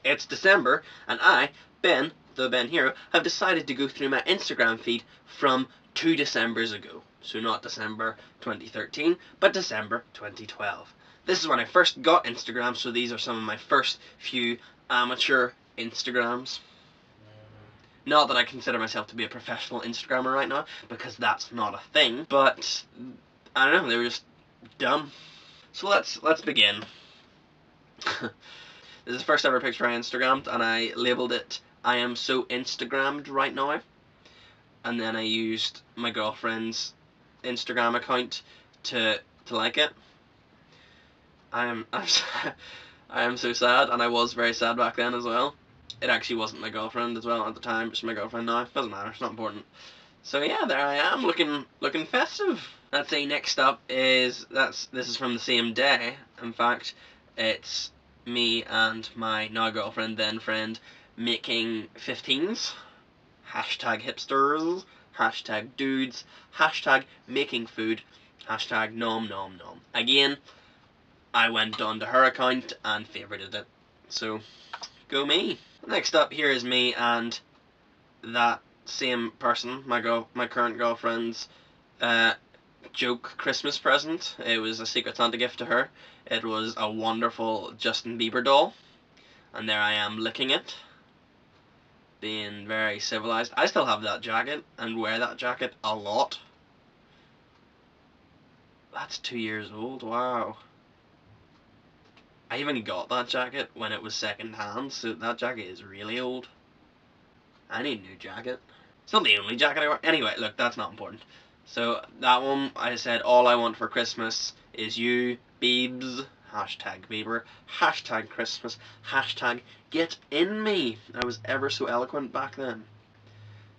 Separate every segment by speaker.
Speaker 1: It's December, and I, Ben, the Ben Hero, have decided to go through my Instagram feed from 2 Decembers ago. So not December 2013, but December 2012. This is when I first got Instagram, so these are some of my first few amateur Instagrams. Not that I consider myself to be a professional Instagrammer right now, because that's not a thing, but I don't know, they were just dumb. So let's begin. This is the first ever picture I Instagrammed, and I labelled it "I am so Instagrammed right now." And then I used my girlfriend's Instagram account to like it. I am so sad, and I was very sad back then as well. It actually wasn't my girlfriend as well at the time, it's my girlfriend now. Doesn't matter, it's not important. So yeah, there I am, looking festive. Let's see, next up is this is from the same day. In fact, it's me and my now girlfriend, then friend, making 15s. Hashtag hipsters, hashtag dudes, hashtag making food, hashtag nom nom nom. Again, I went on to her account and favorited it. So, go me. Next up here is me and that same person, my current girlfriend's joke Christmas present. It was a Secret Santa gift to her. It was a wonderful Justin Bieber doll, and there I am licking it, being very civilized. I still have that jacket and wear that jacket a lot. That's 2 years old, wow. I even got that jacket when it was second hand, so that jacket is really old. I need a new jacket. It's not the only jacket I wear. Anyway, look, that's not important. So that one, I said, all I want for Christmas is you, Biebs, hashtag Bieber, hashtag Christmas, hashtag get in me. I was ever so eloquent back then.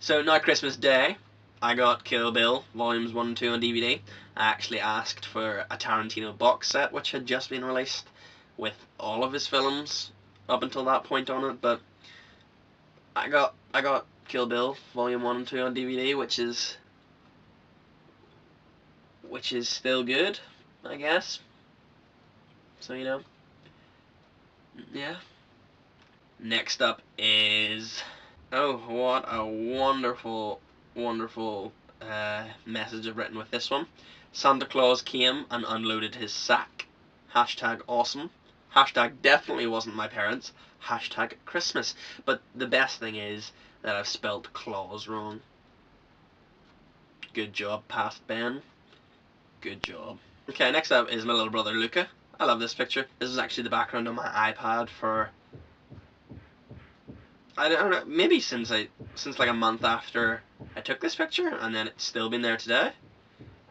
Speaker 1: So now Christmas Day, I got Kill Bill volumes 1 and 2 on DVD. I actually asked for a Tarantino box set, which had just been released with all of his films up until that point on it, but I got Kill Bill volume 1 and 2 on DVD, which is still good, I guess. So, you know, yeah. Next up is, oh, what a wonderful message I've written with this one. Santa Claus came and unloaded his sack. Hashtag awesome. Hashtag definitely wasn't my parents. Hashtag Christmas. But the best thing is that I've spelt claws wrong. Good job, past Ben. Good job. Okay, next up is my little brother Luca. I love this picture. This is actually the background on my iPad for, I don't know, maybe since like a month after I took this picture, and then it's still been there today.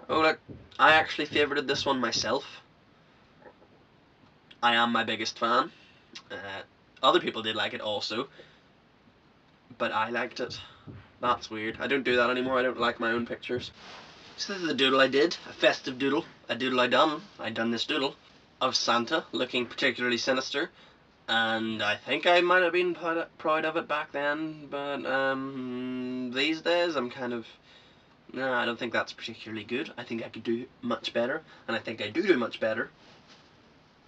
Speaker 1: Oh look, I actually favorited this one myself. I am my biggest fan. Other people did like it also, but I liked it. That's weird. I don't do that anymore. I don't like my own pictures. So this is the doodle I did, a festive doodle, a doodle I done this doodle, of Santa looking particularly sinister, and I think I might have been proud of it back then, but these days I'm kind of, no, I don't think that's particularly good. I think I could do much better, and I think I do much better.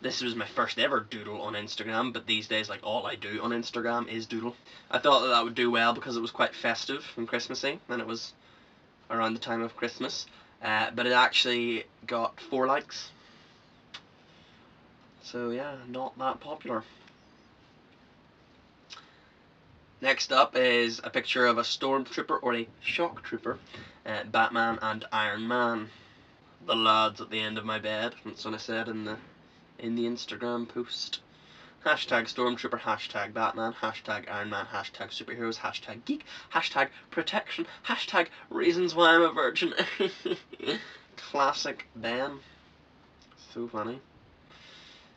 Speaker 1: This was my first ever doodle on Instagram, but these days, like, all I do on Instagram is doodle. I thought that would do well because it was quite festive and Christmassy, and it was around the time of Christmas, but it actually got 4 likes. So yeah, not that popular. Next up is a picture of a stormtrooper or a shock trooper, Batman and Iron Man. The lads at the end of my bed. That's what I said in the Instagram post. Hashtag stormtrooper, hashtag Batman, hashtag Iron Man, hashtag superheroes, hashtag geek, hashtag protection, hashtag reasons why I'm a virgin. Classic Ben. So funny.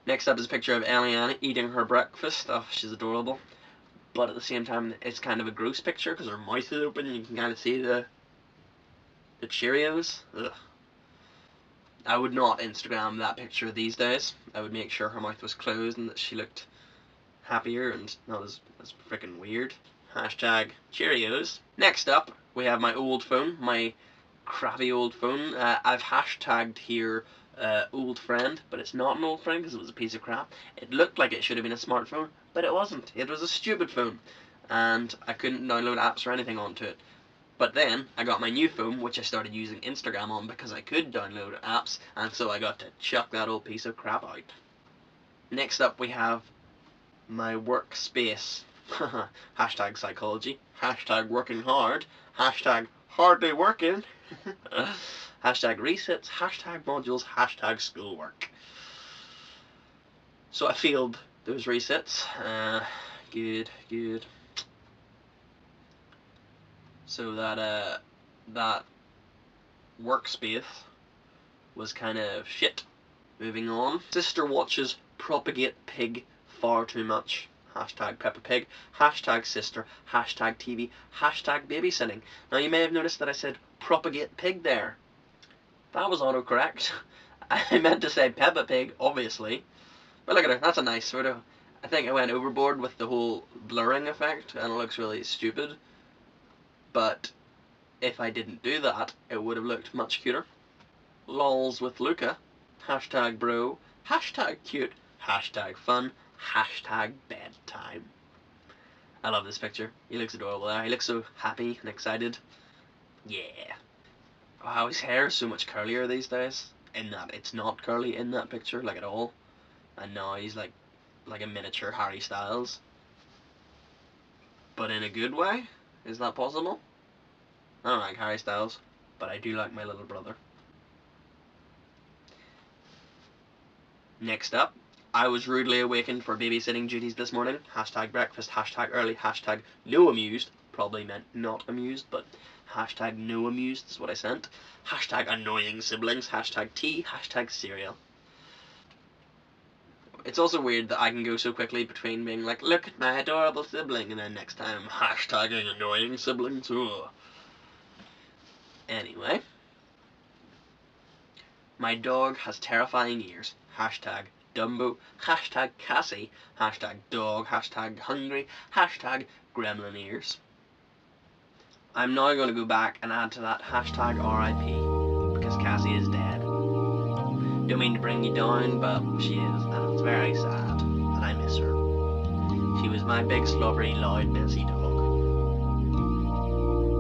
Speaker 1: Next up is a picture of Eliana eating her breakfast. Oh, she's adorable. But at the same time, it's kind of a gross picture because her mouth is open and you can kind of see the Cheerios. Ugh. I would not Instagram that picture these days. I would make sure her mouth was closed and that she looked happier and not as freaking weird. Hashtag Cheerios. Next up, we have my old phone, my crappy old phone. I've hashtagged here old friend, but it's not an old friend because it was a piece of crap. It looked like it should have been a smartphone, but it wasn't. It was a stupid phone, and I couldn't download apps or anything onto it. But then I got my new phone, which I started using Instagram on because I could download apps, and so I got to chuck that old piece of crap out. Next up we have my workspace. Hashtag psychology. Hashtag working hard. Hashtag hardly working. Hashtag resets. Hashtag modules. Hashtag schoolwork. So I failed those resets. Good. So that workspace was kind of shit. Moving on. Sister watches Propagate Pig far too much. Hashtag Peppa Pig. Hashtag sister. Hashtag TV. Hashtag babysitting. Now you may have noticed that I said Propagate Pig there. That was autocorrect. I meant to say Peppa Pig, obviously. But look at her. That's a nice photo. I think I went overboard with the whole blurring effect and it looks really stupid. But if I didn't do that, it would have looked much cuter. Lols with Luca. Hashtag bro. Hashtag cute. Hashtag fun. Hashtag bedtime. I love this picture. He looks adorable there. He looks so happy and excited. Yeah. Wow, his hair is so much curlier these days. In that it's not curly in that picture, like at all. And now he's like a miniature Harry Styles. But in a good way? Is that possible? I don't like Harry Styles, but I do like my little brother. Next up, I was rudely awakened for babysitting duties this morning. Hashtag breakfast, hashtag early, hashtag no amused. Probably meant not amused, but hashtag no amused is what I sent. Hashtag annoying siblings, hashtag tea, hashtag cereal. It's also weird that I can go so quickly between being like, look at my adorable sibling, and then next time, hashtagging annoying siblings. Ugh. Anyway. My dog has terrifying ears. Hashtag Dumbo. Hashtag Cassie. Hashtag dog. Hashtag hungry. Hashtag gremlin ears. I'm now going to go back and add to that hashtag RIP because Cassie is dead. Don't mean to bring you down, but she is, and it's very sad, and I miss her. She was my big, slobbery, loud, messy dog.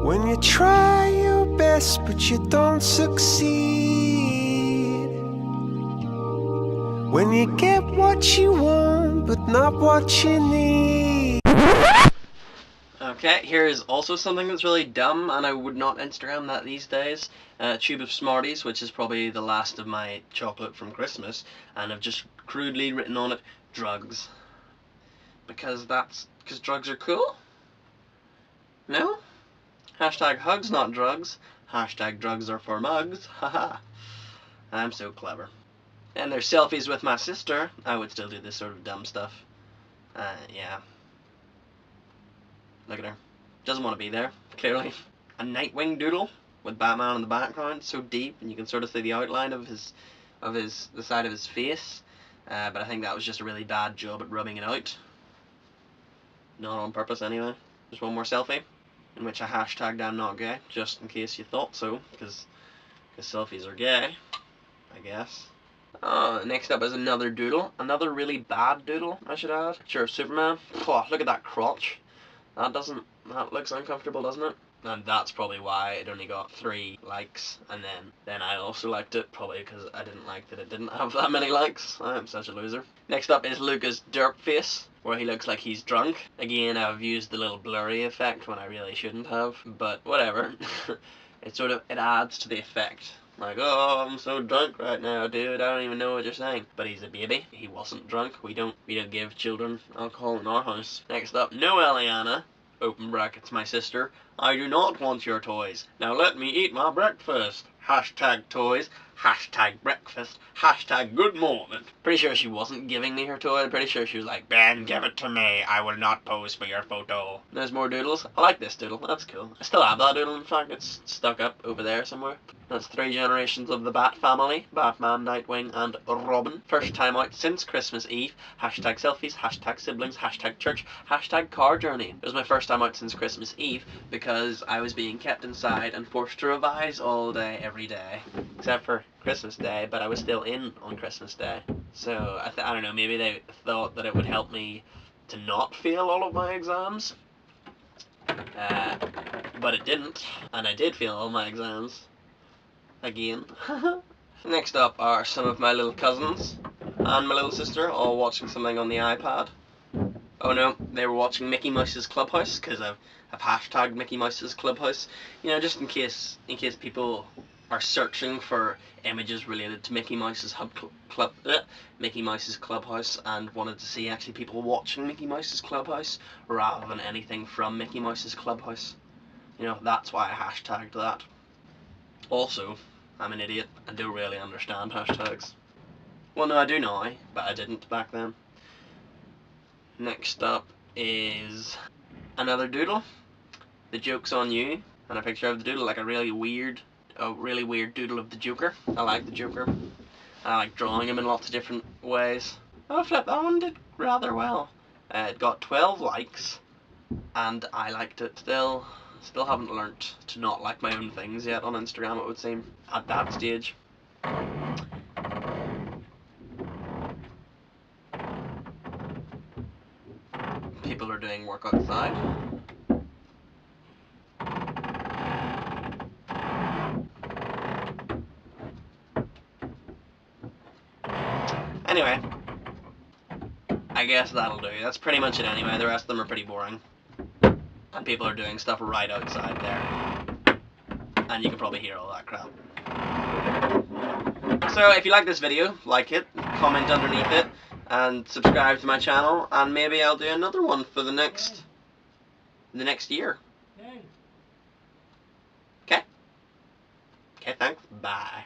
Speaker 2: When you try your best, but you don't succeed. When you get what you want, but not what you need.
Speaker 1: Okay, here is also something that's really dumb, and I would not Instagram that these days. A tube of Smarties, which is probably the last of my chocolate from Christmas, and I've just crudely written on it, drugs. Because drugs are cool? No? Hashtag hugs, not drugs. Hashtag drugs are for mugs. Haha. I'm so clever. And there's selfies with my sister. I would still do this sort of dumb stuff. Yeah. Look at her. Doesn't want to be there, clearly. A Nightwing doodle with Batman in the background, so deep, and you can sort of see the outline of the side of his face. But I think that was just a really bad job at rubbing it out. Not on purpose, anyway. Just one more selfie, in which I hashtagged I'm not gay, just in case you thought so, because selfies are gay, I guess. Next up is another doodle. Another really bad doodle, I should add. Sure, Superman. Oh, look at that crotch. That looks uncomfortable, doesn't it? And that's probably why it only got 3 likes, and then I also liked it, probably because I didn't like that it didn't have that many likes. I'm such a loser. Next up is Luca's derp face, where he looks like he's drunk. Again, I've used the little blurry effect when I really shouldn't have, but whatever. It adds to the effect. Like, oh, I'm so drunk right now, dude, I don't even know what you're saying. But he's a baby. He wasn't drunk. We don't give children alcohol in our house. Next up, no Eliana, open brackets, my sister. I do not want your toys. Now let me eat my breakfast. Hashtag toys. Hashtag breakfast. Hashtag good morning. Pretty sure she wasn't giving me her toy. I'm pretty sure she was like, Ben, give it to me. I will not pose for your photo. There's more doodles. I like this doodle. That's cool. I still have that doodle, in fact. It's stuck up over there somewhere. That's 3 generations of the Bat family: Batman, Nightwing, and Robin. First time out since Christmas Eve. Hashtag selfies, hashtag siblings, hashtag church, hashtag car journey. It was my first time out since Christmas Eve because I was being kept inside and forced to revise all day, every day. Except for Christmas Day, but I was still in on Christmas Day. So, I don't know, maybe they thought that it would help me to not fail all of my exams. But it didn't, and I did fail all my exams. Again. Next up are some of my little cousins and my little sister, all watching something on the iPad. Oh no, they were watching Mickey Mouse's Clubhouse, because I've hashtagged Mickey Mouse's Clubhouse. You know, just in case people are searching for images related to Mickey Mouse's Mickey Mouse's Clubhouse and wanted to see actually people watching Mickey Mouse's Clubhouse rather than anything from Mickey Mouse's Clubhouse. You know, that's why I hashtagged that. Also, I'm an idiot and don't really understand hashtags. Well, no, I do now, but I didn't back then. Next up is another doodle. The joke's on you, and a picture of the doodle, like a really weird doodle of the Joker. I like the Joker. I like drawing him in lots of different ways. Oh flip, that one did rather well. It got 12 likes, and I liked it still. Still haven't learnt to not like my own things yet on Instagram, it would seem, at that stage. People are doing work outside. Anyway, I guess that'll do. That's pretty much it anyway. The rest of them are pretty boring. And people are doing stuff right outside there. And you can probably hear all that crap. So if you like this video, like it, comment underneath it, and subscribe to my channel, and maybe I'll do another one for the next year. Okay? Okay, thanks. Bye.